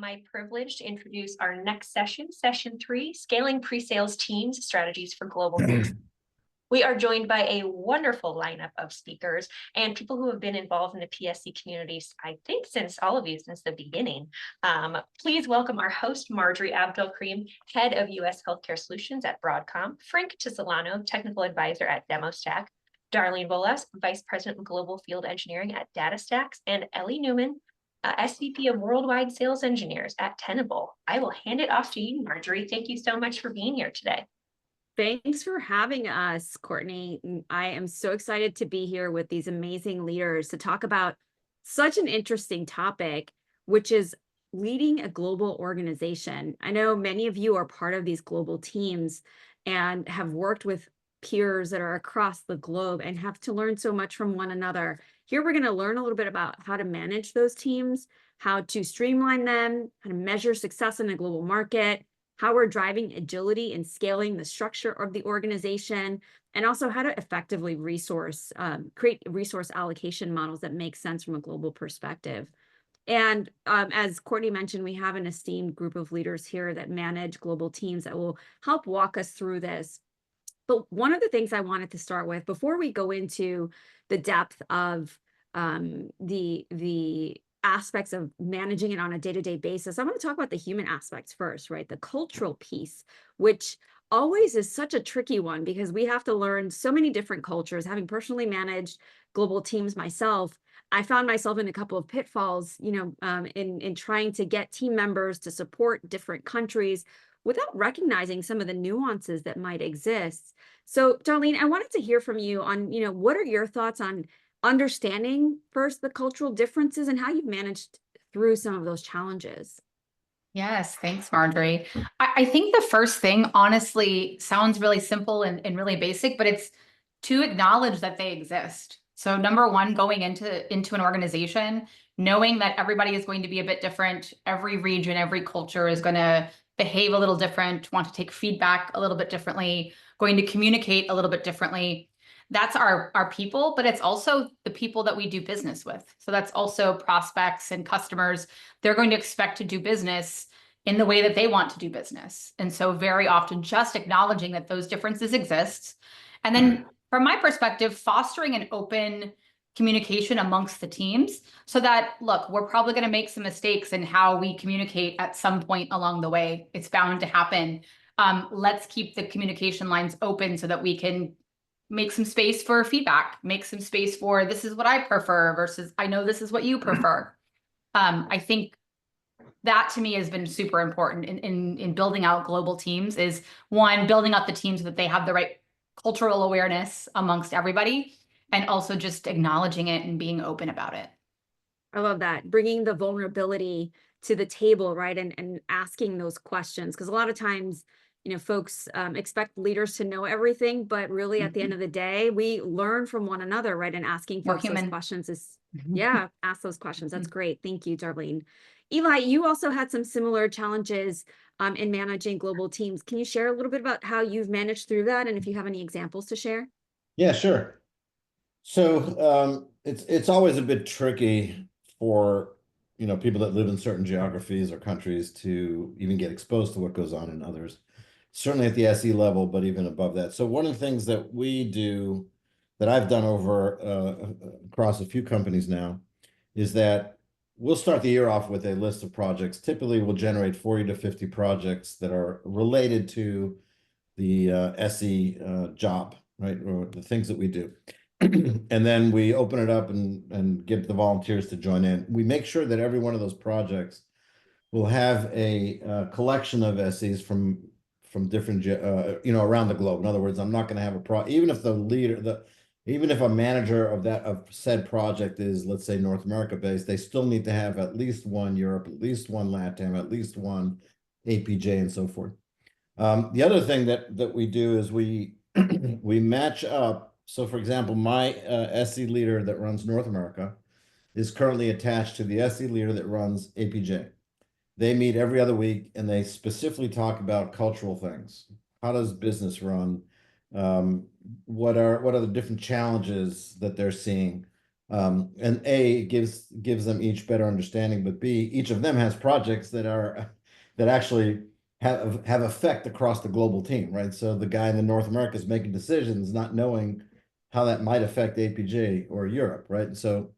my privilege to introduce our next session, session 3, Scaling Pre-Sales Teams Strategies for Global Growth. We are joined by a wonderful lineup of speakers and people who have been involved in the PSC communities, I think since the beginning. Please welcome our host, Marjorie Abdelkrim, Head of U.S. Healthcare Solutions at Broadcom, Frank Tisolano, Technical Advisor at DemoStack, Darlene Bolas, Vice President of Global Field Engineering at DataStax, and Ellie Newman, SVP of Worldwide Sales Engineers at Tenable. I will hand it off to you, Marjorie. Thank you so much for being here today. Thanks for having us, Courtney. I am so excited to be here with these amazing leaders to talk about such an interesting topic, which is leading a global organization. I know many of you are part of these global teams and have worked with peers that are across the globe and have to learn so much from one another. Here, we're going to learn a little bit about how to manage those teams, how to streamline them, how to measure success in a global market, how we're driving agility and scaling the structure of the organization, and also how to effectively create resource allocation models that make sense from a global perspective. And as Courtney mentioned, we have an esteemed group of leaders here that manage global teams that will help walk us through this. But one of the things I wanted to start with, before we go into the depth of the aspects of managing it on a day-to-day basis, I want to talk about the human aspects first, right? The cultural piece, which always is such a tricky one because we have to learn so many different cultures. Having personally managed global teams myself, I found myself in a couple of pitfalls, in trying to get team members to support different countries without recognizing some of the nuances that might exist. So, Darlene, I wanted to hear from you on, what are your thoughts on understanding first the cultural differences and how you've managed through some of those challenges? Yes, thanks, Marjorie. I think the first thing, honestly, sounds really simple and really basic, but it's to acknowledge that they exist. So number one, going into an organization, knowing that everybody is going to be a bit different. Every region, every culture is going to behave a little different, want to take feedback a little bit differently, going to communicate a little bit differently. That's our people, but it's also the people that we do business with. So that's also prospects and customers. They're going to expect to do business in the way that they want to do business. And so very often just acknowledging that those differences exist. And then from my perspective, fostering an open communication amongst the teams so that, look, we're probably going to make some mistakes in how we communicate at some point along the way. It's bound to happen. Let's keep the communication lines open so that we can make some space for feedback, make some space for this is what I prefer versus I know this is what you prefer. I think that to me has been super important in building out global teams is one, building up the teams so that they have the right cultural awareness amongst everybody and also just acknowledging it and being open about it. I love that. Bringing the vulnerability to the table, right? And asking those questions. Because a lot of times, folks expect leaders to know everything, but really at the end of the day, we learn from one another, right? And asking folks those questions is, ask those questions. That's great. Thank you, Darlene. Eli, you also had some similar challenges in managing global teams. Can you share a little bit about how you've managed through that? And if you have any examples to share? Yeah, sure. So it's always a bit tricky for people that live in certain geographies or countries to even get exposed to what goes on in others. Certainly at the SE level, but even above that. So one of the things that we do, that I've done over across a few companies now, is that we'll start the year off with a list of projects. Typically, we'll generate 40 to 50 projects that are related to the SE job, right, or the things that we do. And then we open it up and get the volunteers to join in. We make sure that every one of those projects will have a collection of SEs from different, around the globe. In other words, I'm not going to have even if the leader, even if a manager of said project is, let's say, North America based, they still need to have at least one Europe, at least one LATAM, at least one APJ, and so forth. The other thing that we do is we match up. So, for example, my SE leader that runs North America is currently attached to the SE leader that runs APJ. They meet every other week and they specifically talk about cultural things. How does business run? What are the different challenges that they're seeing? And A, gives them each better understanding, but B, each of them has projects that actually have effect across the global team, right? So the guy in the North America is making decisions, not knowing how that might affect APJ or Europe, right? So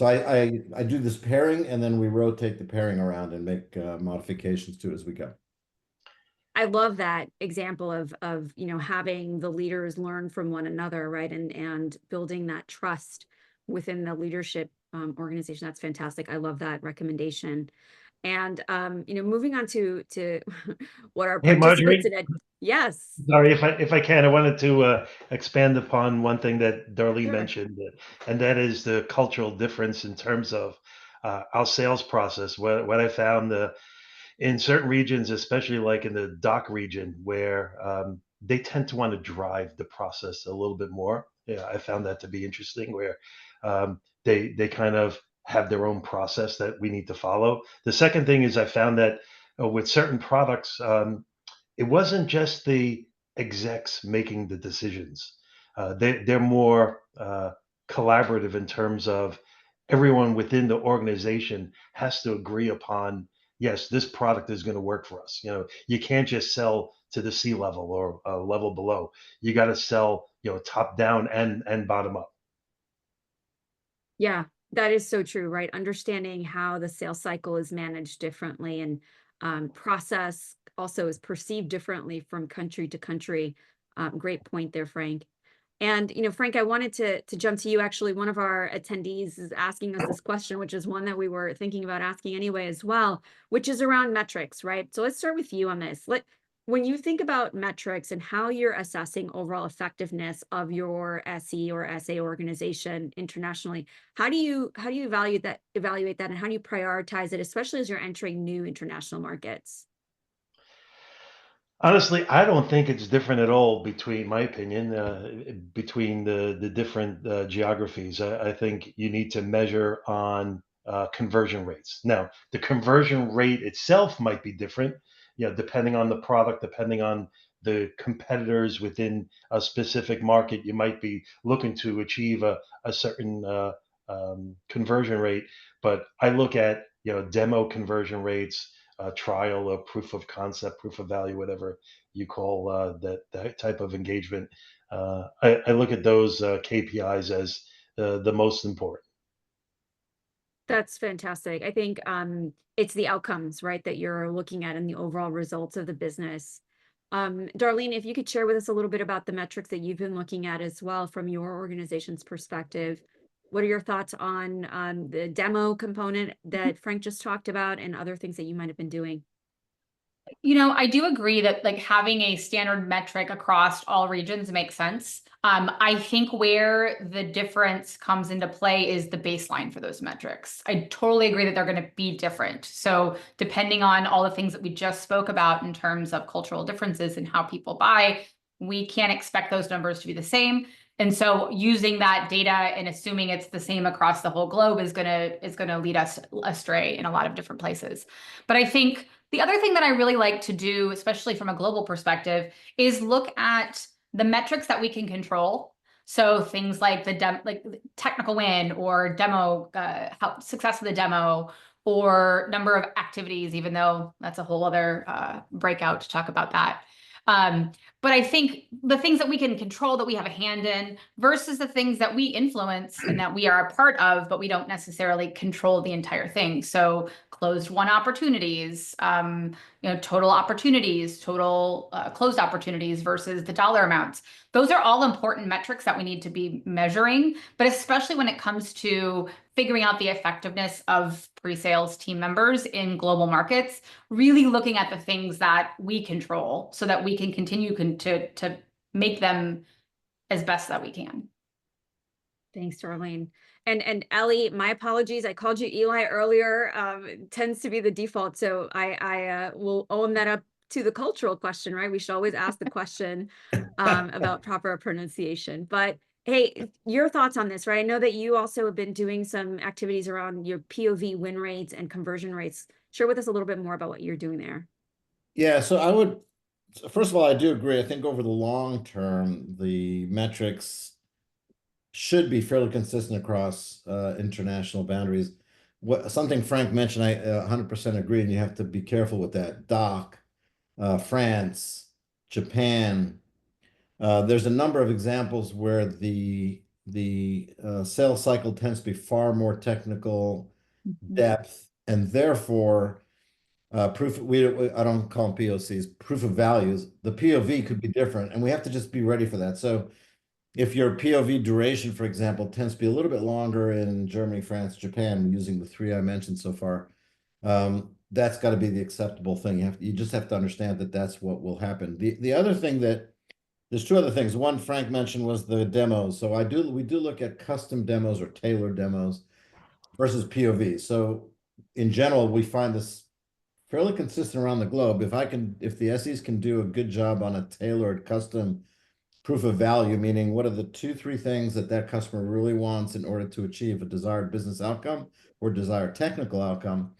I do this pairing, and then we rotate the pairing around and make modifications to it as we go. I love that example of, you know, having the leaders learn from one another, right? And building that trust within the leadership organization. That's fantastic. I love that recommendation. And you know, moving on to what our Hey, participants Marjorie. in yes. Sorry, if I can, I wanted to expand upon one thing that Darlene Sure. mentioned, and that is the cultural difference in terms of our sales process. What I found in certain regions, especially like in the DACH region, where they tend to want to drive the process a little bit more. Yeah, I found that to be interesting, where they kind of have their own process that we need to follow. The second thing is I found that with certain products, it wasn't just the execs making the decisions. They're more collaborative in terms of everyone within the organization has to agree upon, yes, this product is going to work for us. You know, you can't just sell to the C level or a level below. You got to sell, you know, top down and bottom up. Yeah, that is so true, right? Understanding how the sales cycle is managed differently and process also is perceived differently from country to country. Great point there, Frank. And, you know, Frank, I wanted to jump to you. Actually, one of our attendees is asking us this question, which is one that we were thinking about asking anyway as well, which is around metrics, right? So let's start with you on this. When you think about metrics and how you're assessing overall effectiveness of your SE or SA organization internationally, how do you evaluate that and how do you prioritize it, especially as you're entering new international markets? Honestly, I don't think it's different at all between my opinion, between the different geographies. I think you need to measure on conversion rates. Now, the conversion rate itself might be different, you know, depending on the product, depending on the competitors within a specific market. You might be looking to achieve a certain conversion rate, but I look at, you know, demo conversion rates, trial or proof of concept, proof of value, whatever you call that type of engagement. I look at those KPIs as the most important. That's fantastic. I think it's the outcomes, right, that you're looking at and the overall results of the business. Darlene, if you could share with us a little bit about the metrics that you've been looking at as well from your organization's perspective. What are your thoughts on the demo component that Frank just talked about and other things that you might have been doing? You know, I do agree that like having a standard metric across all regions makes sense. I think where the difference comes into play is the baseline for those metrics. I totally agree that they're going to be different. So depending on all the things that we just spoke about in terms of cultural differences and how people buy, we can't expect those numbers to be the same. And so using that data and assuming it's the same across the whole globe is gonna lead us astray in a lot of different places. But I think the other thing that I really like to do, especially from a global perspective, is look at the metrics that we can control. So things like like technical win or demo, how success of the demo, or number of activities, even though that's a whole other breakout to talk about that. But I think the things that we can control, that we have a hand in, versus the things that we influence and that we are a part of, but we don't necessarily control the entire thing. So closed won opportunities, total opportunities, total closed opportunities versus the dollar amounts. Those are all important metrics that we need to be measuring, but especially when it comes to figuring out the effectiveness of pre-sales team members in global markets, really looking at the things that we control so that we can continue to make them as best that we can. Thanks, Darlene. And Ellie, my apologies. I called you Eli earlier. It tends to be the default. So I will own that up to the cultural question, right? We should always ask the question about proper pronunciation. But hey, your thoughts on this, right? I know that you also have been doing some activities around your POV win rates and conversion rates. Share with us a little bit more about what you're doing there. Yeah, first of all, I do agree. I think over the long term, the metrics should be fairly consistent across international boundaries. Something Frank mentioned, I 100% agree, and you have to be careful with that. DOC, France, Japan. There's a number of examples where the sales cycle tends to be far more technical depth, and therefore I don't call them POCs, proof of values. The POV could be different, and we have to just be ready for that. So if your POV duration, for example, tends to be a little bit longer in Germany, France, Japan, using the three I mentioned so far, that's got to be the acceptable thing. You just have to understand that that's what will happen. The other thing that there's two other things. One Frank mentioned was the demos. So we do look at custom demos or tailored demos versus POV. So in general, we find this fairly consistent around the globe. If the SEs can do a good job on a tailored custom proof of value, meaning what are the 2, 3 things that that customer really wants in order to achieve a desired business outcome or desired technical outcome.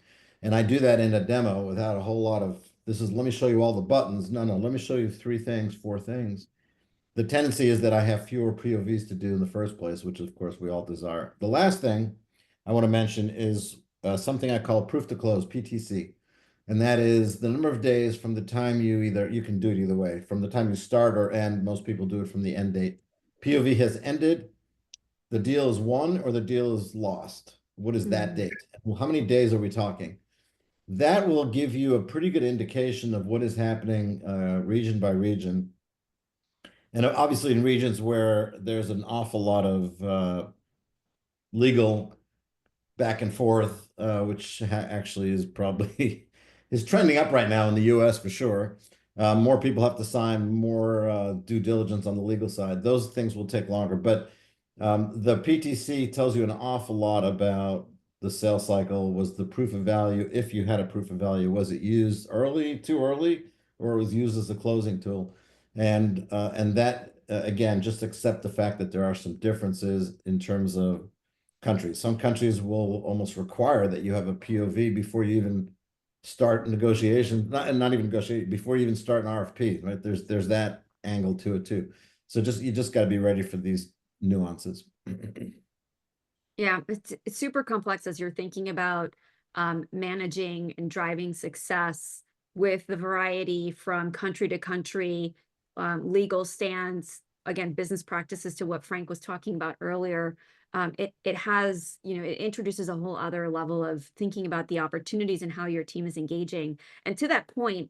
And I do that in a demo without a whole lot of, let me show you all the buttons. No, let me show you 3 things, 4 things. The tendency is that I have fewer POVs to do in the first place, which of course we all desire. The last thing I want to mention is something I call proof to close, PTC. And that is the number of days from the time you can do it either way, from the time you start or end. Most people do it from the end date. POV has ended, the deal is won or the deal is lost. What is that date? Well, how many days are we talking? That will give you a pretty good indication of what is happening region by region. And obviously in regions where there's an awful lot of legal back and forth, which actually is probably is trending up right now in the US for sure. More people have to sign, more due diligence on the legal side. Those things will take longer, but the PTC tells you an awful lot about the sales cycle. Was the proof of value, if you had a proof of value, was it used too early, or it was used as a closing tool? And that again, just accept the fact that there are some differences in terms of countries. Some countries will almost require that you have a POV before you even start negotiations, not even negotiate, before you even start an RFP, right? There's that angle to it too. So you just got to be ready for these nuances. Yeah, it's super complex as you're thinking about managing and driving success with the variety from country to country, legal stands, again, business practices to what Frank was talking about earlier. It has, it introduces a whole other level of thinking about the opportunities and how your team is engaging. And to that point,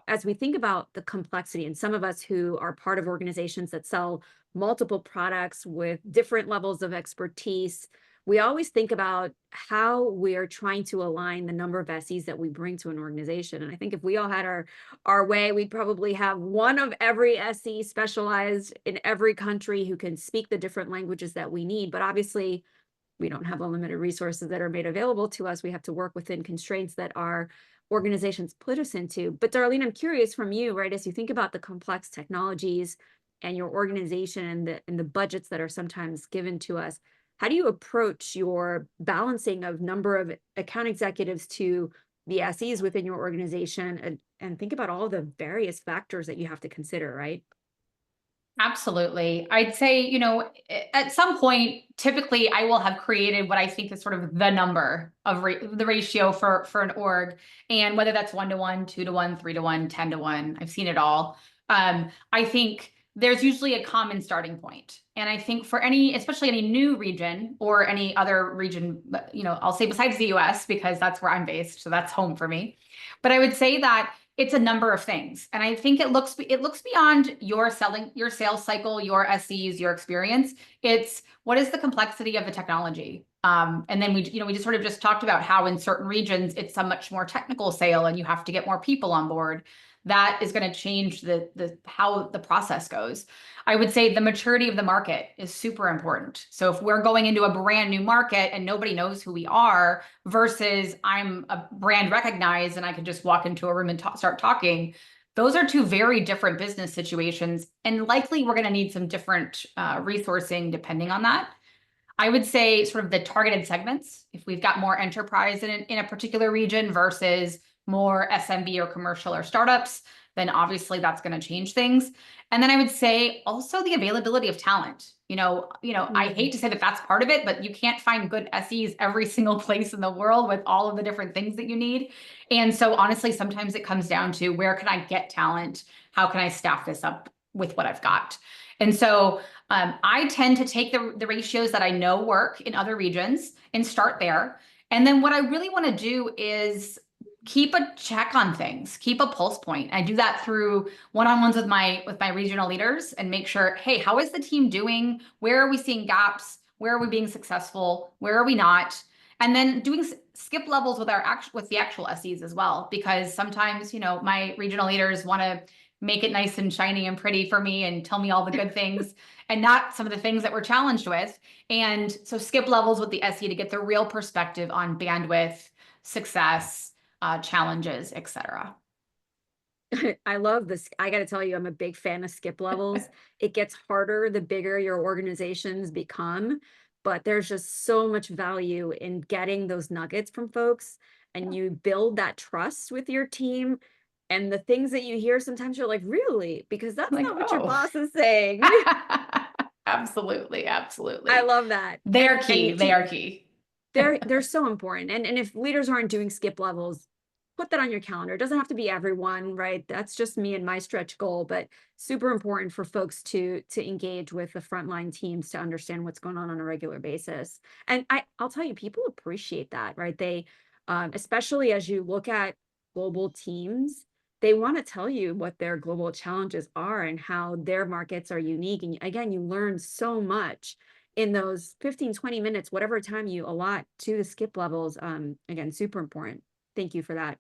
as we think about the complexity, and some of us who are part of organizations that sell multiple products with different levels of expertise, we always think about how we're trying to align the number of SEs that we bring to an organization. And I think if we all had our way, we'd probably have one of every SE specialized in every country who can speak the different languages that we need. But obviously, we don't have unlimited resources that are made available to us. We have to work within constraints that our organizations put us into. But Darlene, I'm curious from you, right, as you think about the complex technologies and your organization and the budgets that are sometimes given to us, how do you approach your balancing of number of account executives to the SEs within your organization and think about all the various factors that you have to consider, right? Absolutely. I'd say, at some point, typically I will have created what I think is sort of the number of the ratio for an org. And whether that's 1-to-1, 2-to-1, 3-to-1, 10-to-1, I've seen it all. I think there's usually a common starting point. And I think for especially any new region or any other region, I'll say besides the US, because that's where I'm based. So that's home for me. But I would say that it's a number of things. And I think it looks beyond your sales cycle, your SEs, your experience. It's what is the complexity of the technology? And then we just sort of just talked about how in certain regions, it's a much more technical sale and you have to get more people on board. That is going to change how the process goes. I would say the maturity of the market is super important. So if we're going into a brand new market and nobody knows who we are versus I'm a brand recognized and I can just walk into a room and start talking, those are two very different business situations. And likely we're going to need some different resourcing depending on that. I would say sort of the targeted segments, if we've got more enterprise in a particular region versus more SMB or commercial or startups, then obviously that's going to change things. And then I would say also the availability of talent. I hate to say that that's part of it, but you can't find good SEs every single place in the world with all of the different things that you need. And so honestly, sometimes it comes down to where can I get talent? How can I staff this up with what I've got? And so I tend to take the ratios that I know work in other regions and start there. And then what I really want to do is keep a check on things, keep a pulse point. I do that through one-on-ones with my regional leaders and make sure, hey, how is the team doing? Where are we seeing gaps? Where are we being successful? Where are we not? And then doing skip levels with the actual SEs as well, because sometimes, my regional leaders want to make it nice and shiny and pretty for me and tell me all the good things and not some of the things that we're challenged with. And so skip levels with the SE to get the real perspective on bandwidth, success, challenges, etc. I love this. I got to tell you, I'm a big fan of skip levels. It gets harder the bigger your organizations become, but there's just so much value in getting those nuggets from folks, and you build that trust with your team. And the things that you hear, sometimes you're like, really? Because that's Like, not what your oh. boss is saying. Absolutely. I love that. They're key. And they are key. they're so important. And if leaders aren't doing skip levels, put that on your calendar. It doesn't have to be everyone, right? That's just me and my stretch goal, but super important for folks to engage with the frontline teams to understand what's going on a regular basis. And I'll tell you, people appreciate that, right? They, especially as you look at global teams, they want to tell you what their global challenges are and how their markets are unique. And again, you learn so much in those 15, 20 minutes, whatever time you allot to the skip levels. Again, super important. Thank you for that.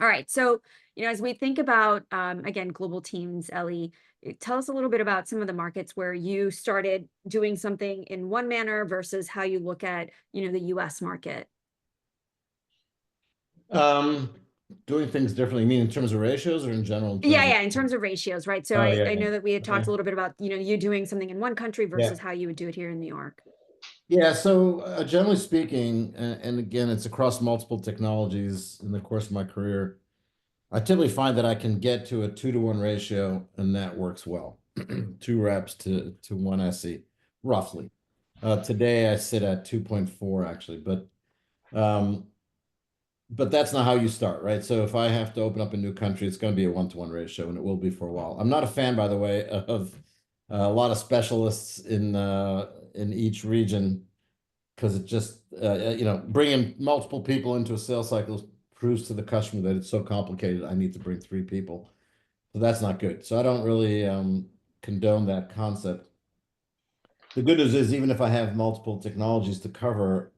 All right. So, as we think about, again, global teams, Ellie, tell us a little bit about some of the markets where you started doing something in one manner versus how you look at, the US market. Doing things differently, you mean in terms of ratios or in general? Yeah, in terms of ratios, right? So I know that we had talked Okay. a little bit about, you doing something in one country versus how you would do it here in New York. Yeah, so generally speaking, and again, it's across multiple technologies in the course of my career, I typically find that I can get to a 2-to-1 ratio, and that works well. 2 reps to 1 SE, roughly. Today I sit at 2.4 actually, but that's not how you start, right? So if I have to open up a new country, it's going to be a 1-to-1 ratio, and it will be for a while. I'm not a fan, by the way, of a lot of specialists in each region, because it just bringing multiple people into a sales cycle proves to the customer that it's so complicated. I need to bring 3 people, so that's not good. So I don't really condone that concept. The good news is, even if I have multiple technologies to cover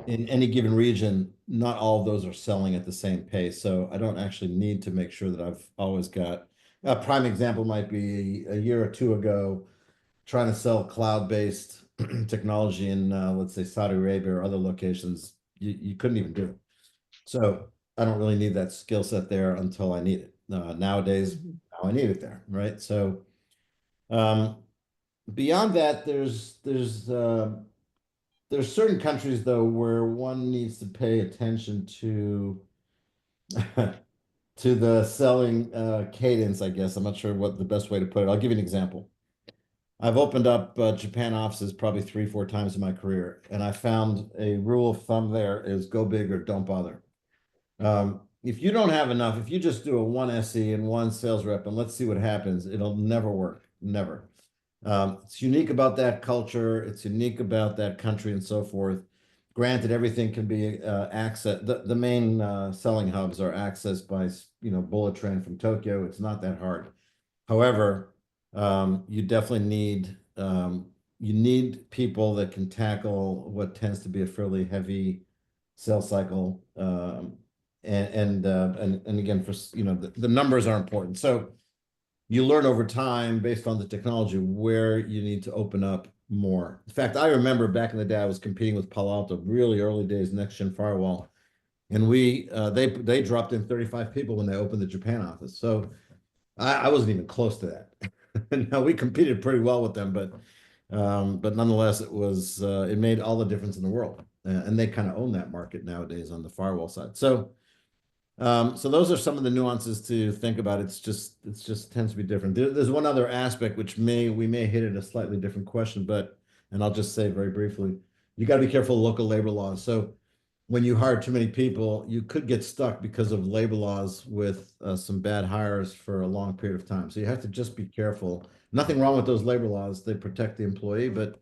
in any given region, not all of those are selling at the same pace. So I don't actually need to make sure that I've always got a prime example might be a year or 2 ago, trying to sell cloud-based technology in, let's say, Saudi Arabia or other locations. You couldn't even do it. So I don't really need that skill set there until I need it. Nowadays, now I need it there, right? So beyond that, there's certain countries, though, where one needs to pay attention to to the selling cadence, I guess. I'm not sure what the best way to put it. I'll give you an example. I've opened up Japan offices probably 3-4 times in my career, and I found a rule of thumb there is go big or don't bother. If you don't have enough, if you just do a 1 SE and 1 sales rep and let's see what happens, it'll never work, never. It's unique about that culture. It's unique about that country and so forth. Granted, everything can be accessed. The main selling hubs are accessed by, bullet train from Tokyo. It's not that hard. However, you definitely need people that can tackle what tends to be a fairly heavy sales cycle. And again, for the numbers are important. So you learn over time based on the technology where you need to open up more. In fact, I remember back in the day, I was competing with Palo Alto, really early days, next gen firewall, and they dropped in 35 people when they opened the Japan office. So I wasn't even close to that. Now we competed pretty well with them, but nonetheless, it made all the difference in the world, and they kind of own that market nowadays on the firewall side. So So those are some of the nuances to think about. It's just tends to be different. There's one other aspect which we may hit at a slightly different question, and I'll just say very briefly, you got to be careful of local labor laws. So when you hire too many people, you could get stuck because of labor laws with some bad hires for a long period of time. So you have to just be careful. Nothing wrong with those labor laws. They protect the employee, but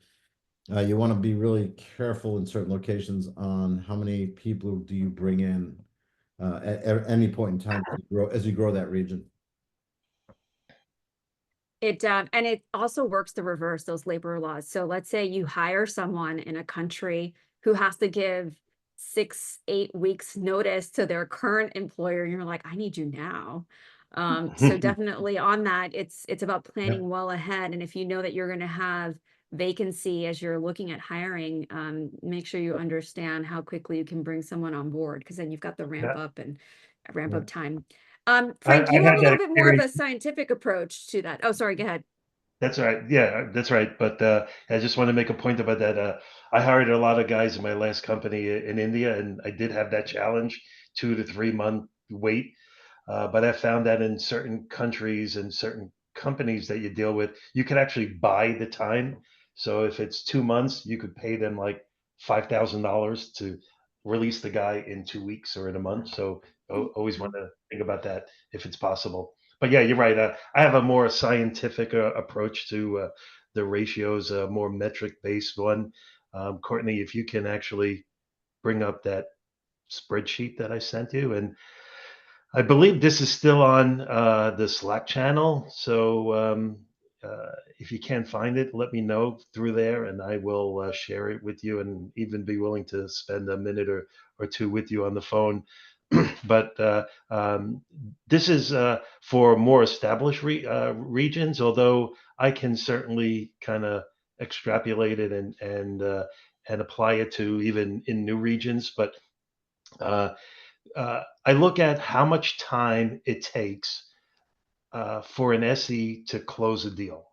you want to be really careful in certain locations on how many people do you bring in at any point in time as you grow that region. And it also works to reverse those labor laws. So let's say you hire someone in a country who has to give 6-8 weeks notice to their current employer, and you're like, I need you now. So definitely on that, it's about planning well ahead. And if you know that you're going to have vacancy as you're looking at hiring, make sure you understand how quickly you can bring someone on board, because then you've got the ramp up and ramp up time. Frank, I you have had a that little bit more of a experience. scientific approach to that. Oh, sorry, go ahead. That's right. Yeah, that's right. But I just want to make a point about that. I hired a lot of guys in my last company in India, and I did have that challenge, 2 to 3 month wait. But I found that in certain countries and certain companies that you deal with, you can actually buy the time. So if it's 2 months, you could pay them like $5,000 to release the guy in 2 weeks or in a month. So always want to think about that if it's possible. But yeah, you're right. I have a more scientific approach to the ratios, a more metric based one. Courtney, if you can actually bring up that spreadsheet that I sent you, and I believe this is still on the Slack channel. So if you can't find it, let me know through there, and I will share it with you, and even be willing to spend a minute or two with you on the phone. But this is for more established regions, although I can certainly kind of extrapolate it and apply it to even in new regions. But uh, I look at how much time it takes for an SE to close a deal.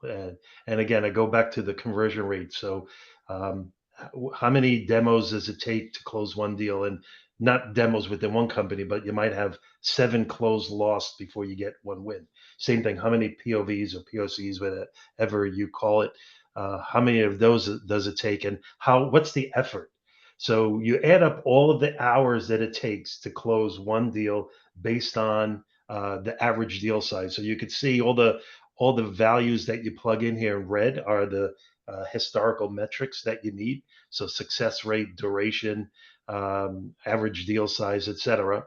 And again, I go back to the conversion rate. So, how many demos does it take to close one deal? And not demos within one company, but you might have 7 closed lost before you get one win. Same thing. How many POVs or POCs, whatever you call it, how many of those does it take, and what's the effort? So you add up all of the hours that it takes to close one deal based on the average deal size. So you could see all the values that you plug in here in red are the historical metrics that you need. So success rate, duration, average deal size, etc.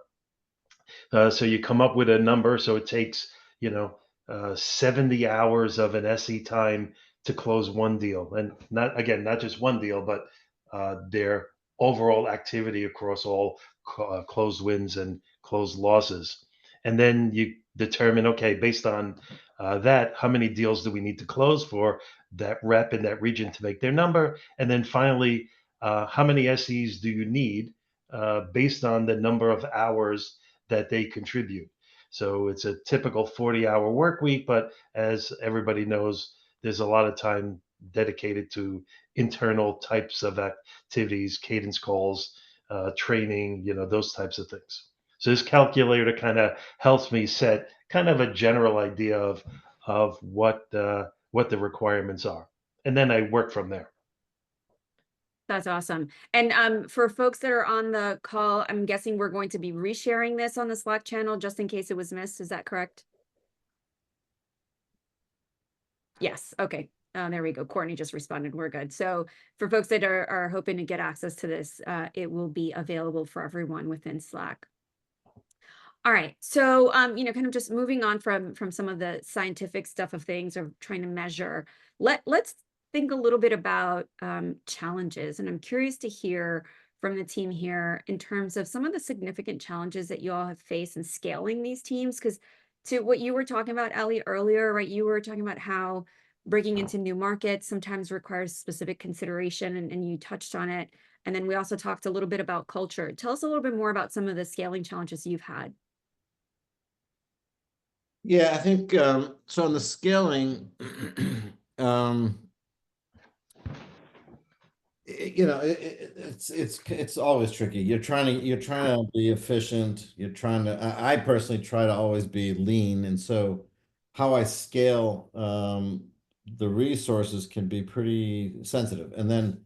So you come up with a number. So it takes, 70 hours of an SE time to close one deal, and not just one deal, but their overall activity across all closed wins and closed losses. And then you determine, okay, based on that, how many deals do we need to close for that rep in that region to make their number? And then finally, how many SEs do you need based on the number of hours that they contribute? So it's a typical 40-hour work week, but as everybody knows, there's a lot of time dedicated to internal types of activities, cadence calls, training, those types of things. So this calculator kind of helps me set kind of a general idea of what the requirements are, and then I work from there. That's awesome. And for folks that are on the call, I'm guessing we're going to be resharing this on the Slack channel just in case it was missed. Is that correct? Yes. Okay. There we go. Courtney just responded. We're good. So for folks that are hoping to get access to this, it will be available for everyone within Slack. All right. So, kind of just moving on from some of the scientific stuff of things or trying to measure, let's think a little bit about challenges. And I'm curious to hear from the team here in terms of some of the significant challenges that you all have faced in scaling these teams. Because to what you were talking about, Ellie, earlier, right? You were talking about how breaking into new markets sometimes requires specific consideration, and you touched on it. And then we also talked a little bit about culture. Tell us a little bit more about some of the scaling challenges you've had. Yeah, I think so. On the scaling, it's always tricky. You're trying to be efficient. You're trying to. I personally try to always be lean, and so how I scale the resources can be pretty sensitive. And then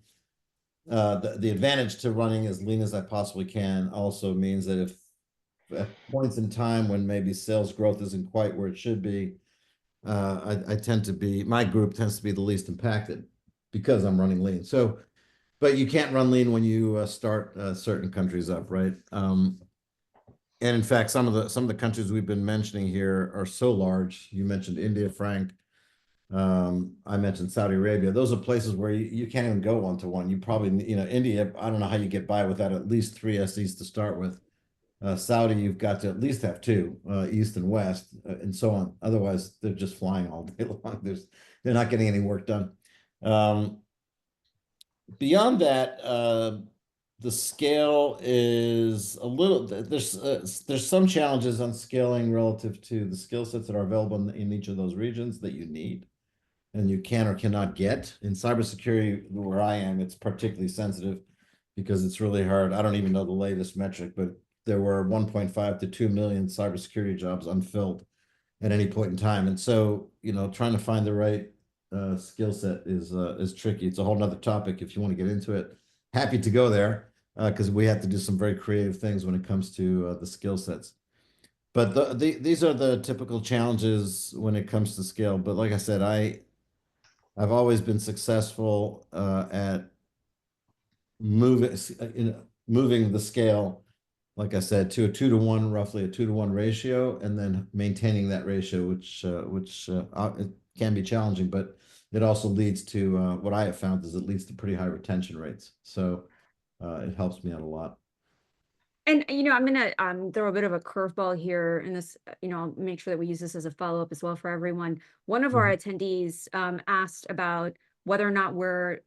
the advantage to running as lean as I possibly can also means that if at points in time when maybe sales growth isn't quite where it should be, I tend to be, my group tends to be the least impacted because I'm running lean. So, but you can't run lean when you start certain countries up, right? And in fact, some of the countries we've been mentioning here are so large. You mentioned India, Frank. I mentioned Saudi Arabia. Those are places where you can't even go one to one. You probably, India, I don't know how you get by without at least 3 SEs to start with. Saudi, you've got to at least have 2, East and West, and so on. Otherwise, they're just flying all day long. They're not getting any work done. Beyond that, the scale is a little, there's some challenges on scaling relative to the skill sets that are available in each of those regions that you need and you can or cannot get. In cybersecurity, where I am, it's particularly sensitive because it's really hard. I don't even know the latest metric, but there were 1.5 to 2 million cybersecurity jobs unfilled at any point in time. And so, trying to find the right skill set is tricky. It's a whole nother topic if you want to get into it. Happy to go there because we have to do some very creative things when it comes to the skill sets. But these are the typical challenges when it comes to scale. But like I said, I've always been successful at moving the scale, like I said, to a 2 to 1, roughly a 2 to 1 ratio, and then maintaining that ratio, which it can be challenging, but it also leads to what I have found is it leads to pretty high retention rates. So it helps me out a lot. And I'm gonna throw a bit of a curveball here in this, I'll make sure that we use this as a follow-up as well for everyone. One of our attendees asked about whether or not we're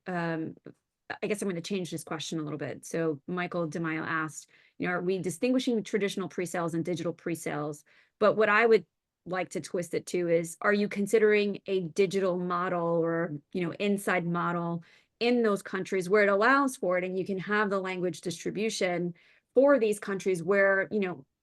I guess I'm going to change this question a little bit. So Michael DeMaio asked, are we distinguishing traditional pre-sales and digital pre-sales? But what I would like to twist it to is, are you considering a digital model or, inside model in those countries where it allows for it and you can have the language distribution for these countries where,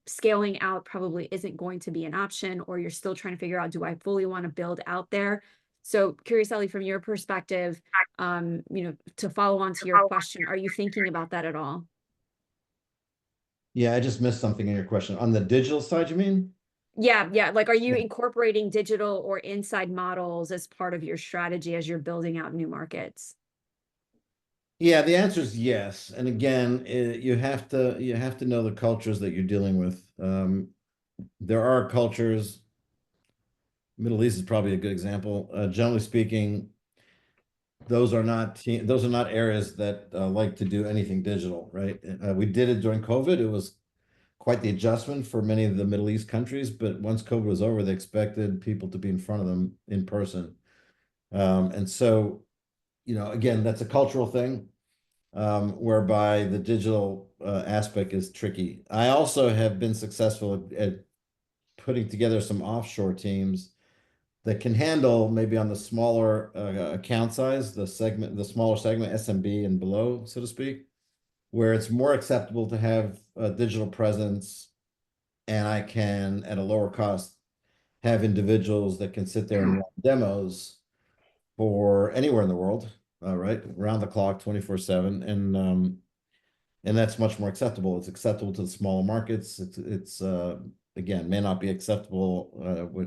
scaling out probably isn't going to be an option, or you're still trying to figure out, do I fully want to build out there? So curious, Ellie, from your perspective, to follow on to your question, are you thinking about that at all? Yeah, I just missed something in your question. On the digital side, you mean? Yeah. Like, are you incorporating digital or inside models as part of your strategy as you're building out new markets? Yeah, the answer is yes. And again, you have to know the cultures that you're dealing with. There are cultures. Middle East is probably a good example. Generally speaking, those are not areas that like to do anything digital, right? We did it during COVID. It was quite the adjustment for many of the Middle East countries, but once COVID was over, they expected people to be in front of them in person. And so, again, that's a cultural thing, whereby the digital aspect is tricky. I also have been successful at putting together some offshore teams that can handle maybe on the smaller account size, the smaller segment, SMB and below, so to speak, where it's more acceptable to have a digital presence, and I can, at a lower cost, have individuals that can sit there and run demos for anywhere in the world, right, around the clock, 24/7, and that's much more acceptable. It's acceptable to the smaller markets. It's again, may not be acceptable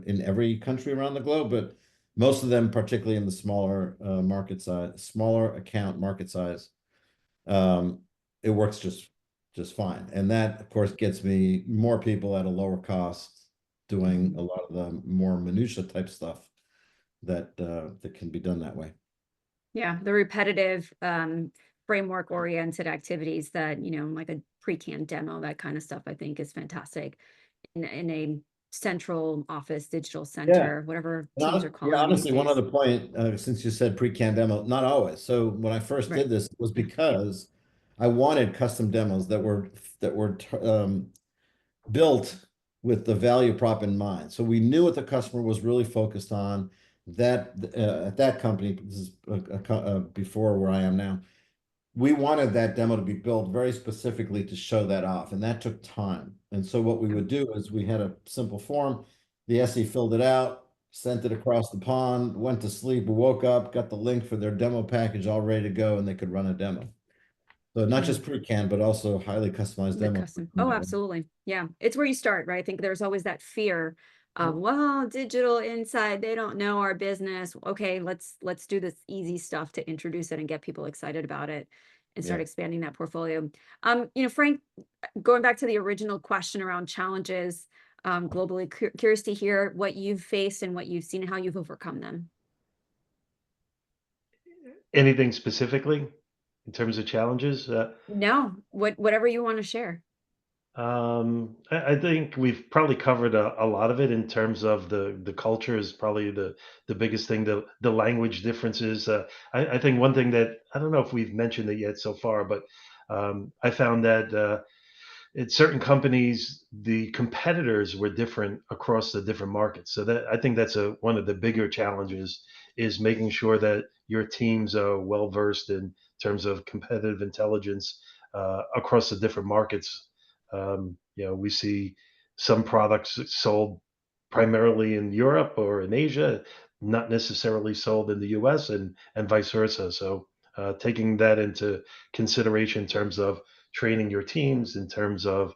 in every country around the globe, but most of them, particularly in the smaller market size, smaller account market size, it works just fine. And that, of course, gets me more people at a lower cost doing a lot of the more minutia type stuff that can be done that way. Yeah, the repetitive framework oriented activities that, like a pre-canned demo, that kind of stuff, I think is fantastic in a central office, digital center, whatever teams are calling. Honestly, one other point, since you said pre-canned demo, not always. So when I first did this, it was because I wanted custom demos that were built with the value prop in mind. So we knew what the customer was really focused on. That at that company, this is before where I am now, we wanted that demo to be built very specifically to show that off, and that took time. And so what we would do is we had a simple form, the SE filled it out, sent it across the pond, went to sleep, woke up, got the link for their demo package all ready to go, and they could run a demo. So not just pre-canned, but also highly customized The demo. custom. Oh, absolutely. Yeah. It's where you start, right? I think there's always that fear of, well, digital inside, they don't know our business. Okay, let's do this easy stuff to introduce it and get people excited about it and start Yeah. expanding that portfolio. Frank, going back to the original question around challenges, globally, curious to hear what you've faced and what you've seen and how you've overcome them. Anything specifically in terms of challenges? No, whatever you want to share. I think we've probably covered a lot of it in terms of the culture is probably the biggest thing. The language differences. I think one thing that I don't know if we've mentioned it yet so far, but I found that in certain companies the competitors were different across the different markets. So that I think that's one of the bigger challenges is making sure that your teams are well versed in terms of competitive intelligence across the different markets. We see some products sold primarily in Europe or in Asia, not necessarily sold in the US and vice versa. So taking that into consideration in terms of training your teams, in terms of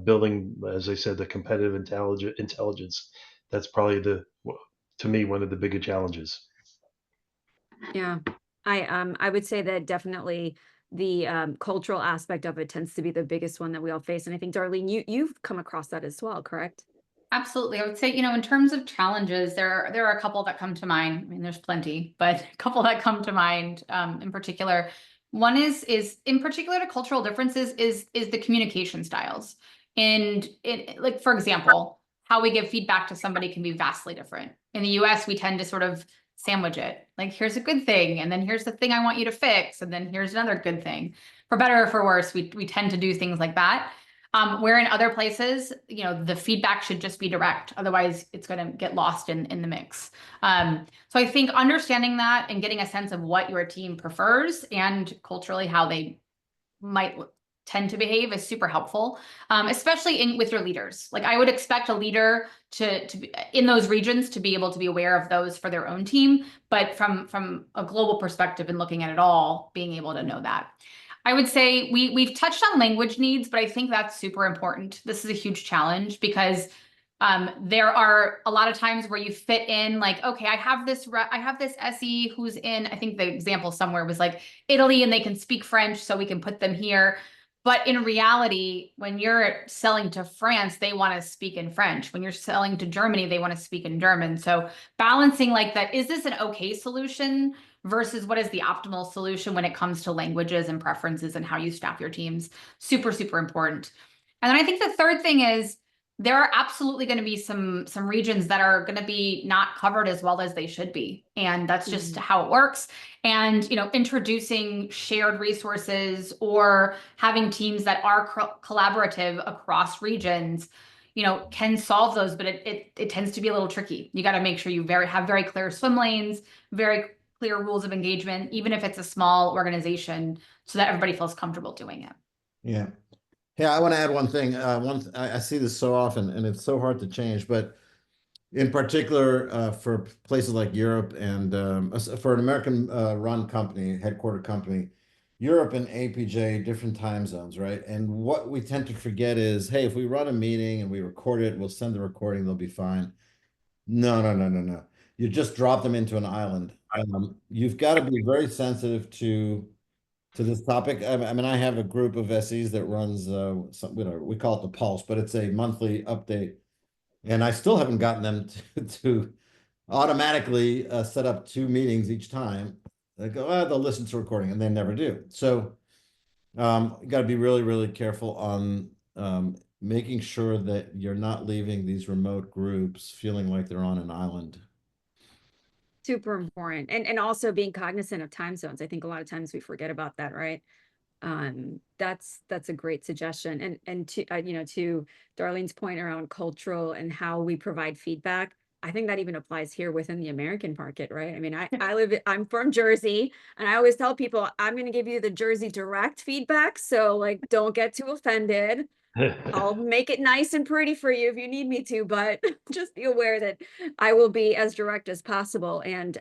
building, as I said, the competitive intelligence, that's probably to me, one of the bigger challenges. Yeah, I would say that definitely the cultural aspect of it tends to be the biggest one that we all face. And I think, Darlene, you've come across that as well, correct? Absolutely. I would say, in terms of challenges, there are a couple that come to mind. I mean, there's plenty, but a couple that come to mind in particular. One is in particular to cultural differences is the communication styles. And like, for example, how we give feedback to somebody can be vastly different. In the US, we tend to sort of sandwich it. Like, here's a good thing, and then here's the thing I want you to fix, and then here's another good thing. For better or for worse, we tend to do things like that. Where in other places, the feedback should just be direct. Otherwise, it's going to get lost in the mix. So I think understanding that and getting a sense of what your team prefers and culturally how they might tend to behave is super helpful, especially with your leaders. Like, I would expect a leader to be, in those regions, to be able to be aware of those for their own team, but from a global perspective and looking at it all, being able to know that. I would say we've touched on language needs, but I think that's super important. This is a huge challenge because there are a lot of times where you fit in, like, okay, I have this SE who's in, I think the example somewhere was like Italy, and they can speak French, so we can put them here. But in reality, when you're selling to France, they want to speak in French. When you're selling to Germany, they want to speak in German. So balancing like that, is this an okay solution versus what is the optimal solution when it comes to languages and preferences and how you staff your teams? Super, super important. And then I think the third thing is there are absolutely going to be some regions that are going to be not covered as well as they should be. And that's just how it works. And, introducing shared resources or having teams that are collaborative across regions, can solve those, but it tends to be a little tricky. You got to make sure you have very clear swim lanes, very clear rules of engagement, even if it's a small organization, so that everybody feels comfortable doing it. Yeah. Yeah, I want to add one thing. I see this so often, and it's so hard to change, but in particular for places like Europe and for an American run company, headquartered company, Europe and APJ, different time zones, right? And what we tend to forget is, hey, if we run a meeting and we record it, we'll send the recording, they'll be fine. No, no, no, no, no. You just drop them into an island. You've got to be very sensitive to this topic. I mean, I have a group of SEs that runs we call it the Pulse, but it's a monthly update, and I still haven't gotten them to automatically set up 2 meetings each time. They go, oh, they'll listen to recording, and they never do. So you got to be really, really careful on making sure that you're not leaving these remote groups feeling like they're on an island. Super important. And also being cognizant of time zones. I think a lot of times we forget about that, right? That's a great suggestion. And to to Darlene's point around cultural and how we provide feedback, I think that even applies here within the American market, right? I mean, I'm from Jersey, and I always tell people I'm going to give you the Jersey direct feedback. So like, don't get too offended. I'll make it nice and pretty for you if you need me to, but just be aware that I will be as direct as possible. And,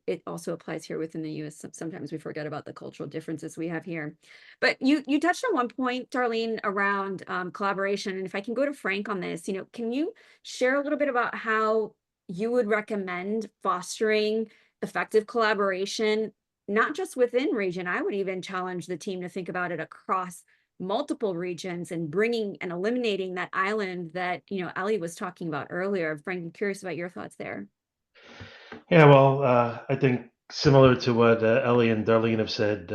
it also applies here within the US. Sometimes we forget about the cultural differences we have here. But you touched on one point, Darlene, around collaboration. And if I can go to Frank on this, can you share a little bit about how you would recommend fostering effective collaboration, not just within region? I would even challenge the team to think about it across multiple regions and bringing and eliminating that island that Ellie was talking about earlier. Frank, I'm curious about your thoughts there. Yeah, well, I think similar to what Ellie and Darlene have said,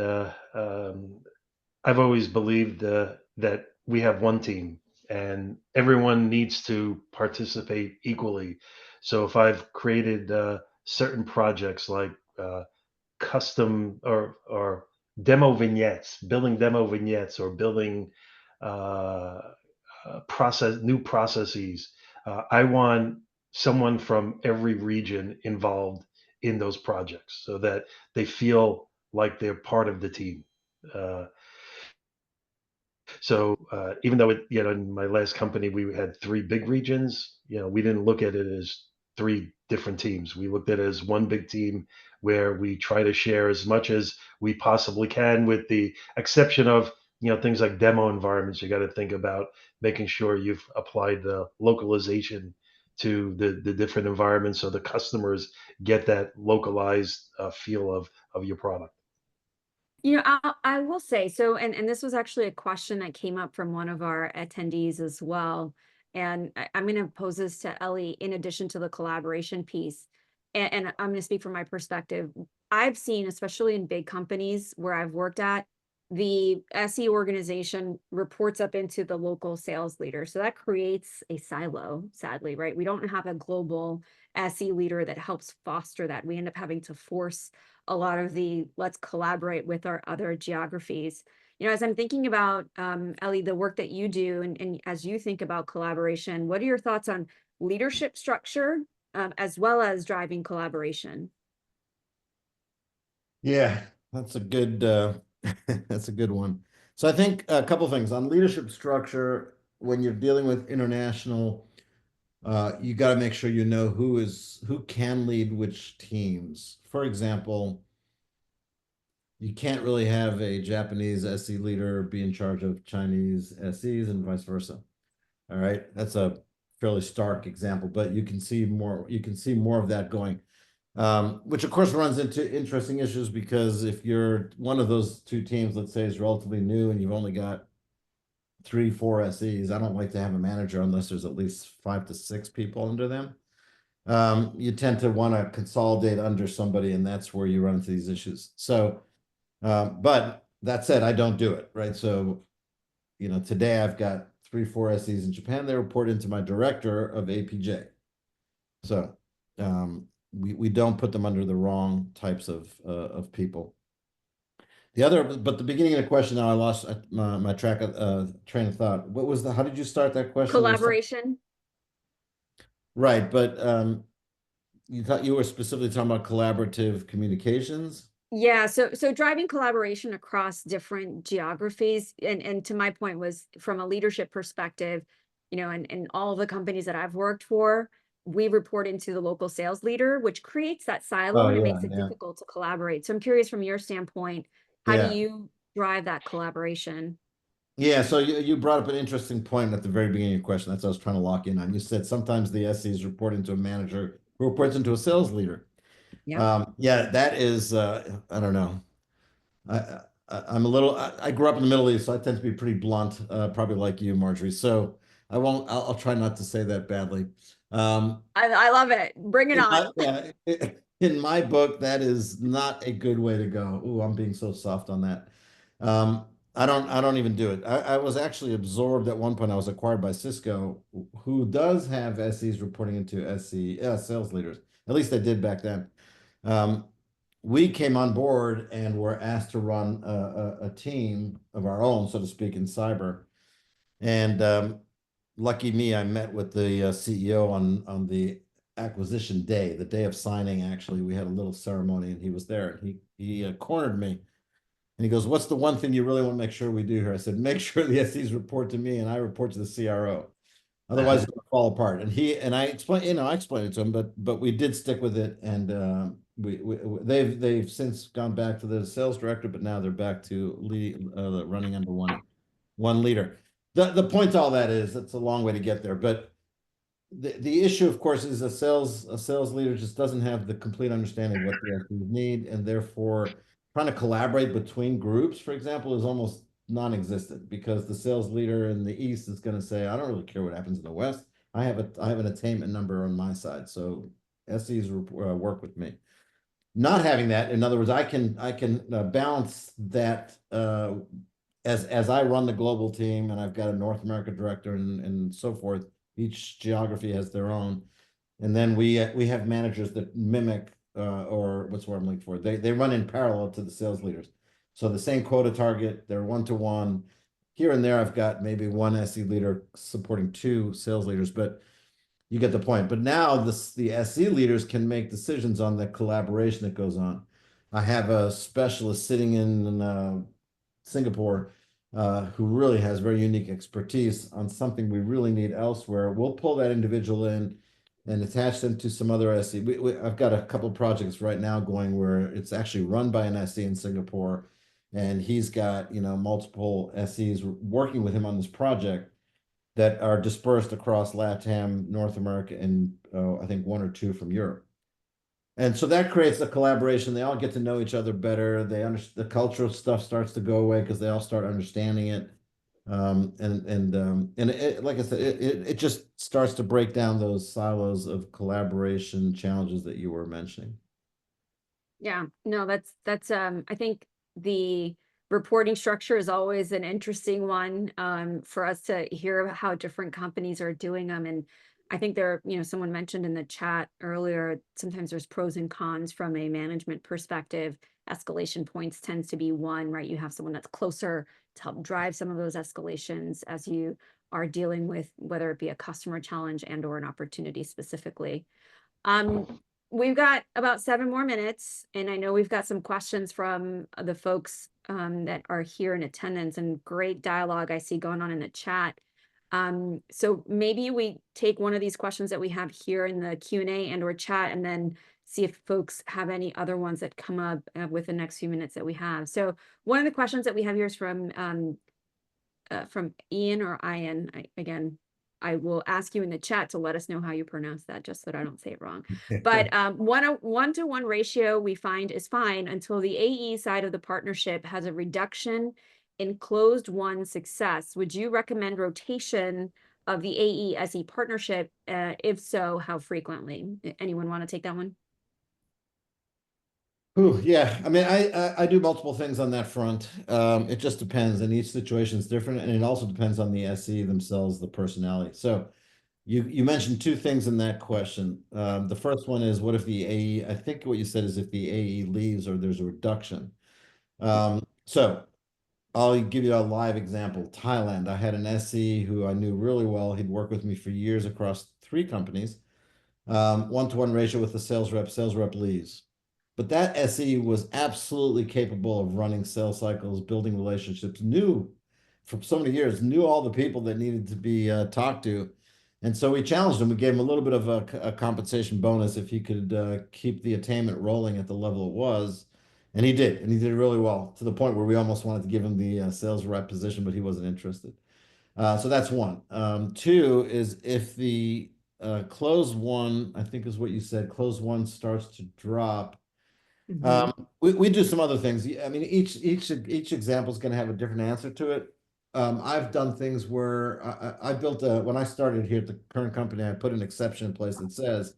I've always believed that we have one team and everyone needs to participate equally. So if I've created certain projects like custom or demo vignettes, building demo vignettes, or building uh, new processes. I want someone from every region involved in those projects so that they feel like they're part of the team. Uh, so even though in my last company we had three big regions, we didn't look at it as three different teams. We looked at it as one big team where we try to share as much as we possibly can, with the exception of things like demo environments. You got to think about making sure you've applied the localization to the different environments so the customers get that localized feel of your product. I will say so, and this was actually a question that came up from one of our attendees as well. And I'm going to pose this to Ellie in addition to the collaboration piece. And I'm going to speak from my perspective. I've seen, especially in big companies where I've worked at, the SE organization reports up into the local sales leader. So that creates a silo, sadly, right? We don't have a global SE leader that helps foster that. We end up having to force a lot of the let's collaborate with our other geographies. As I'm thinking about, Ellie, the work that you do, and as you think about collaboration, what are your thoughts on leadership structure, as well as driving collaboration? Yeah, that's a good that's a good one. So I think a couple things on leadership structure. When you're dealing with international, you got to make sure you know who can lead which teams. For example, you can't really have a Japanese SE leader be in charge of Chinese SEs and vice versa. All right, that's a fairly stark example, but you can see more. You can see more of that going, which of course runs into interesting issues, because if you're one of those two teams, let's say, is relatively new and you've only got 3, 4 SEs, I don't like to have a manager unless there's at least 5 to 6 people under them. You tend to want to consolidate under somebody, and that's where you run into these issues. So, but that said, I don't do it, right? So, today I've got 3, 4 SEs in Japan. They report into my director of APJ. So, we don't put them under the wrong types of people. But the beginning of the question, now I lost my train of thought. What was how did you start that question? Collaboration. Right, but you thought you were specifically talking about collaborative communications? Yeah, so driving collaboration across different geographies, and to my point was from a leadership perspective, and all of the companies that I've worked for, we report into the local sales leader, which creates that silo, and it makes it difficult to collaborate. So I'm curious, from your standpoint, how do you drive that collaboration? Yeah, so you brought up an interesting point at the very beginning of your question. That's what I was trying to lock in on. You said sometimes the SEs report into a manager who reports into a sales leader. Yeah, that is, I don't know. I'm a little, I grew up in the Middle East, so I tend to be pretty blunt, probably like you, Marjorie. So I'll try not to say that badly. I love it. Bring it on. In my book, that is not a good way to go. Ooh, I'm being so soft on that. I don't even do it. I was actually absorbed at one point. I was acquired by Cisco, who does have SEs reporting into sales leaders. At least they did back then. We came on board and were asked to run a team of our own, so to speak, in cyber. And lucky me, I met with the CEO on the acquisition day, the day of signing, actually, we had a little ceremony and he was there. And he cornered me and he goes, "What's the one thing you really want to make sure we do here?" I said, "Make sure the SEs report to me and I report to the CRO. Otherwise, it's gonna fall apart." And I explained, I explained it to him, but we did stick with it, and they've since gone back to the sales director, but now they're back to running under one leader. The point to all that is it's a long way to get there, but the issue, of course, is a sales leader just doesn't have the complete understanding of what the SEs need, and therefore trying to collaborate between groups, for example, is almost non-existent because the sales leader in the East is going to say, "I don't really care what happens in the West. I have an attainment number on my side, so SEs work with me." Not having that, in other words, I can balance that as I run the global team, and I've got a North America director and so forth. Each geography has their own, and then we have managers that mimic or what's what I'm looking for. They run in parallel to the sales leaders. So the same quota target, they're one-to-one. Here and there, I've got maybe one SE leader supporting two sales leaders, but you get the point. But now the SE leaders can make decisions on the collaboration that goes on. I have a specialist sitting in Singapore who really has very unique expertise on something we really need elsewhere. We'll pull that individual in and attach them to some other SE. I've got a couple of projects right now going where it's actually run by an SE in Singapore, and he's got multiple SEs working with him on this project that are dispersed across LATAM, North America, and I think one or two from Europe. And so that creates a collaboration. They all get to know each other better. The cultural stuff starts to go away because they all start understanding it. Like I said, it just starts to break down those silos of collaboration challenges that you were mentioning. Yeah, no, that's I think the reporting structure is always an interesting one for us to hear how different companies are doing them. And I think someone mentioned in the chat earlier, sometimes there's pros and cons from a management perspective. Escalation points tends to be one, right? You have someone that's closer to help drive some of those escalations as you are dealing with whether it be a customer challenge and or an opportunity specifically. We've got about 7 more minutes, and I know we've got some questions from the folks that are here in attendance, and great dialogue I see going on in the chat. So maybe we take one of these questions that we have here in the Q&A and or chat, and then see if folks have any other ones that come up with the next few minutes that we have. So one of the questions that we have here is from Ian or Ian. Again, I will ask you in the chat to let us know how you pronounce that, just so that I don't say it wrong. But 1-to-1 ratio we find is fine until the AE side of the partnership has a reduction in closed won success. Would you recommend rotation of the AE SE partnership? If so, how frequently? Anyone want to take that one? Ooh, yeah, I mean, I do multiple things on that front. It just depends, and each situation is different, and it also depends on the SE themselves, the personality. So you mentioned two things in that question. The first one is, what if the AE, I think what you said is if the AE leaves or there's a reduction. So I'll give you a live example. Thailand, I had an SE who I knew really well. He'd worked with me for years across 3 companies. 1-to-1 ratio with the sales rep leaves. But that SE was absolutely capable of running sales cycles, building relationships, knew for so many years, knew all the people that needed to be talked to. And so we challenged him. We gave him a little bit of a compensation bonus if he could keep the attainment rolling at the level it was. And he did. And he did really well, to the point where we almost wanted to give him the sales rep position, but he wasn't interested. So that's one. 2 is if the close one, I think is what you said, close one starts to drop. We do some other things. I mean, each example is going to have a different answer to it. I've done things where I built when I started here at the current company, I put an exception in place that says,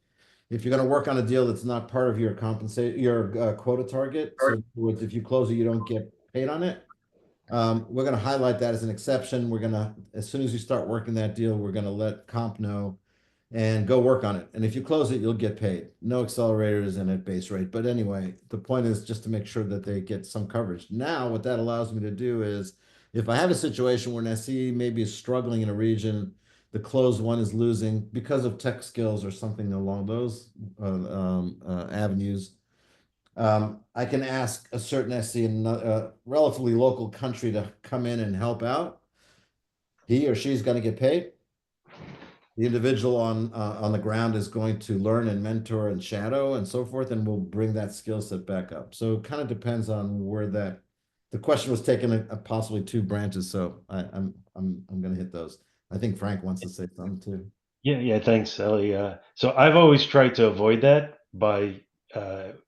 if you're going to work on a deal that's not part of your quota target, so if you close it, you don't get paid on it. We're going to highlight that as an exception. We're going to, as soon as you start working that deal, we're going to let comp know and go work on it. And if you close it, you'll get paid. No accelerators and at base rate. But anyway, the point is just to make sure that they get some coverage. Now, what that allows me to do is, if I have a situation where an SE maybe is struggling in a region, the closed one is losing because of tech skills or something along those avenues. I can ask a certain SC in a relatively local country to come in and help out. He or she's going to get paid. The individual on the ground is going to learn and mentor and shadow and so forth, and we'll bring that skill set back up. So it kind of depends on where that. The question was taken at possibly two branches, so I'm going to hit those. I think Frank wants to say something too. Yeah, thanks, Ellie. So I've always tried to avoid that by,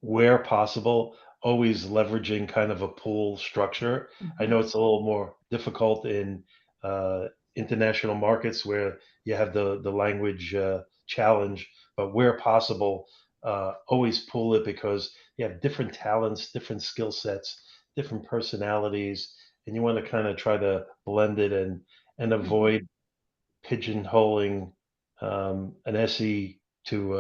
where possible, always leveraging kind of a pool structure. I know it's a little more difficult in international markets where you have the language challenge, but where possible, always pool it because you have different talents, different skill sets, different personalities, and you want to kind of try to blend it and avoid pigeonholing an SE to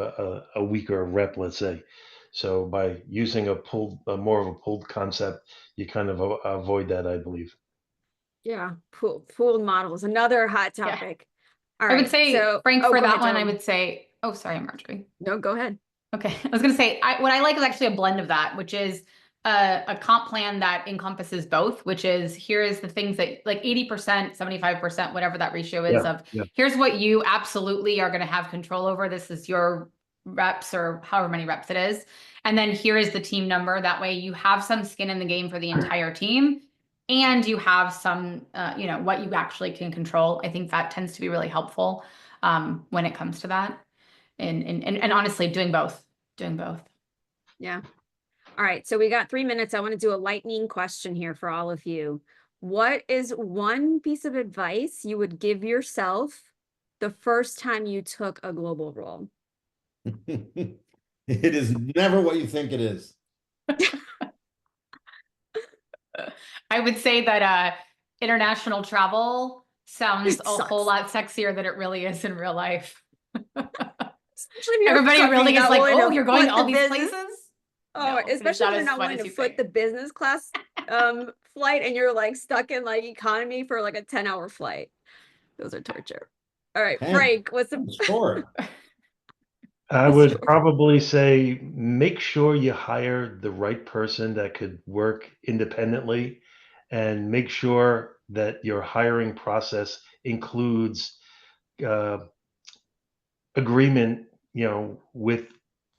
a weaker rep, let's say. So by using a more of a pooled concept, you kind of avoid that, I believe. Yeah, pooled models, another hot Yeah. topic. All I would right, say, so Frank, oh, for go that ahead, one, I Dylan. would say, oh, sorry, Marjorie. No, go ahead. Okay, I was gonna say, what I like is actually a blend of that, which is a comp plan that encompasses both, which is here is the things that like 80%, 75%, whatever that ratio is of, here's what you absolutely are gonna have control over. This is your reps or however many reps it is. And then here is the team number. That way you have some skin in the game for the entire team. And you have some, what you actually can control. I think that tends to be really helpful when it comes to that. And honestly, doing both. Yeah. All right, so we got 3 minutes. I want to do a lightning question here for all of you. What is one piece of advice you would give yourself the first time you took a global role? It is never what you think it is. I would say that international travel sounds a whole lot sexier than it really is in real life. Especially if you're Everybody fucking really is not like, willing oh, to you're going foot to all the these business. places? Oh, No, it is especially not if you're as not fun willing as to you foot think. the business class flight and you're like stuck in like economy for like a 10-hour flight. Those are torture. All right, Man, Frank, what's the sure. I would probably say make sure you hire the right person that could work independently, and make sure that your hiring process includes uh, agreement, with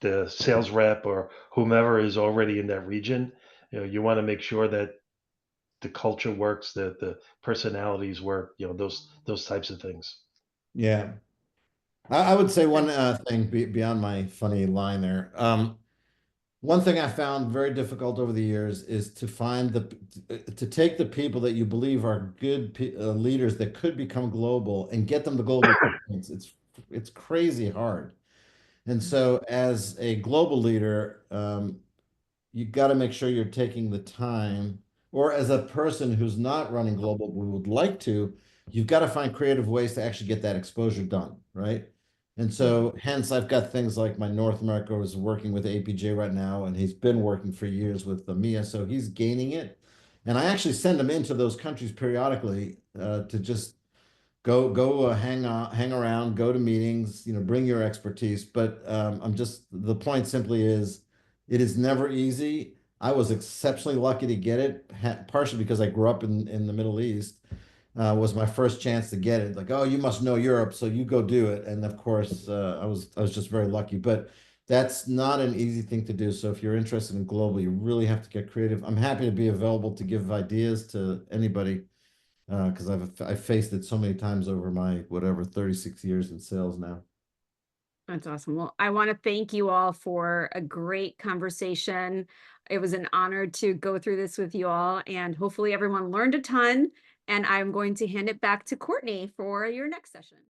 the sales rep or whomever is already in that region. You want to make sure that the culture works, that the personalities work, those types of things. Yeah. I would say one thing beyond my funny line there. One thing I found very difficult over the years is to find to take the people that you believe are good leaders that could become global and get them the global experience. It's crazy hard. And so as a global leader, you got to make sure you're taking the time, or as a person who's not running global but would like to, you've got to find creative ways to actually get that exposure done, right? And so hence I've got things like my North America is working with APJ right now, and he's been working for years with the MIA, so he's gaining it. And I actually send him into those countries periodically to just go hang around, go to meetings, bring your expertise. But the point simply is it is never easy. I was exceptionally lucky to get it, partially because I grew up in the Middle East. Was my first chance to get it. Like, oh, you must know Europe, so you go do it. And of course, I was just very lucky. But that's not an easy thing to do. So if you're interested in global, you really have to get creative. I'm happy to be available to give ideas to anybody because I've faced it so many times over my 36 years in sales now. That's awesome. Well, I want to thank you all for a great conversation. It was an honor to go through this with you all, and hopefully everyone learned a ton. And I'm going to hand it back to Courtney for your next session.